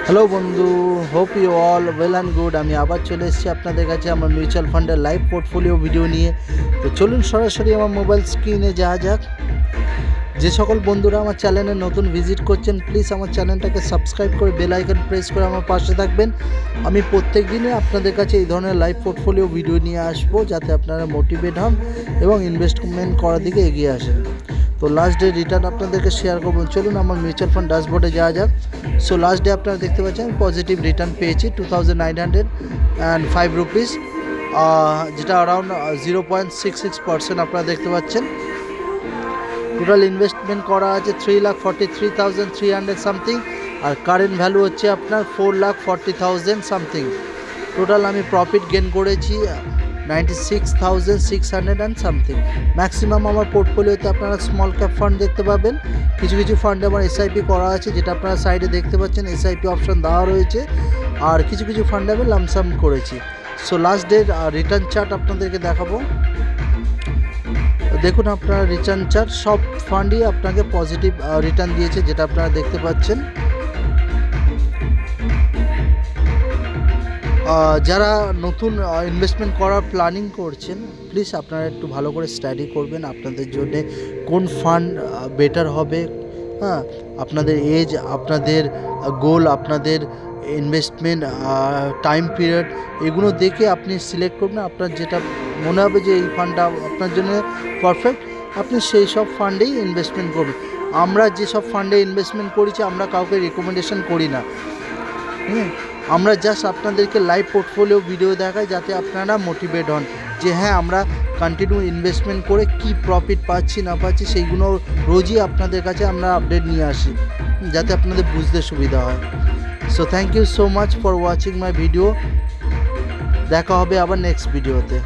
Hello বন্ধু, hope you all well and good. আমি আবার চলে এসেছি আপনাদের কাছে আমার মিউচুয়াল ফান্ডের লাইভ পোর্টফোলিও ভিডিও নিয়ে। তো চলুন সরাসরি আমার মোবাইল স্ক্রিনে যাওয়া যাক। যে সকল বন্ধুরা আমার চ্যানেলে নতুন ভিজিট করছেন, প্লিজ আমার চ্যানেলটাকে সাবস্ক্রাইব করে বেল আইকন প্রেস করে আমার পাশে থাকবেন। আমি প্রত্যেক দিনে আপনাদের কাছে এই ধরনের লাইভ পোর্টফোলিও ভিডিও নিয়ে আসবো, যাতে আপনারা মোটিভেট হন এবং ইনভেস্টমেন্ট করার দিকে এগিয়ে আসেন। তো লাস্ট ডে রিটার্ন আপনাদেরকে শেয়ার করবো। চলুন আমার মিউচুয়াল ফান্ড ড্যাশবোর্ডে যাওয়া যাক। সো লাস্ট ডে আপনারা দেখতে পাচ্ছেন পজিটিভ রিটার্ন পেয়েছি 2905 রুপিস, যেটা অ্যারাউন্ড 0.66% আপনারা দেখতে পাচ্ছেন। টোটাল ইনভেস্টমেন্ট করা আছে 3,43,300 সামথিং, আর কারেন্ট ভ্যালু হচ্ছে আপনার 4,40,000 সামথিং। টোটাল আমি প্রফিট গেন করেছি 96,600 অ্যান্ড সামথিং। ম্যাক্সিমাম আমার পোর্টফোলিওতে আপনারা স্মল ক্যাপ ফান্ড দেখতে পাবেন। কিছু কিছু ফান্ডে আমার এসআইপি করা আছে, যেটা আপনারা সাইডে দেখতে পাচ্ছেন, এসআইপি অপশান দেওয়া রয়েছে। আর কিছু কিছু ফান্ডে আমি লামসাম করেছি। সো লাস্ট ডের রিটার্ন চার্ট আপনাদেরকে দেখাবো। দেখুন আপনারা রিটার্ন চার্ট, সব ফান্ডই আপনাকে পজিটিভ রিটার্ন দিয়েছে, যেটা আপনারা দেখতে পাচ্ছেন। যারা নতুন ইনভেস্টমেন্ট করার প্ল্যানিং করছেন, প্লিজ আপনারা একটু ভালো করে স্টাডি করবেন আপনাদের জন্যে কোন ফান্ড বেটার হবে। হ্যাঁ, আপনাদের এজ, আপনাদের গোল, আপনাদের ইনভেস্টমেন্ট টাইম পিরিয়ড, এগুলো দেখে আপনি সিলেক্ট করবেন। আপনার যেটা মনে হবে যে এই ফান্ডটা আপনার জন্য পারফেক্ট, আপনি সেই সব ফান্ডেই ইনভেস্টমেন্ট করবেন। আমরা যেসব ফান্ডে ইনভেস্টমেন্ট করেছি, আমরা কাউকে রেকমেন্ডেশন করি না। আমরা জাস্ট আপনাদেরকে লাইভ পোর্টফোলিও ভিডিও দেখাই, যাতে আপনারা মোটিভেট হন যে হ্যাঁ, আমরা কন্টিনিউ ইনভেস্টমেন্ট করে কি প্রফিট পাচ্ছি না পাচ্ছি, সেইগুলো রোজই আপনাদের কাছে আমরা আপডেট নিয়ে আসি, যাতে আপনাদের বুঝতে সুবিধা হয়। So thank you so much for watching my video. দেখা হবে আবার নেক্সট ভিডিওতে।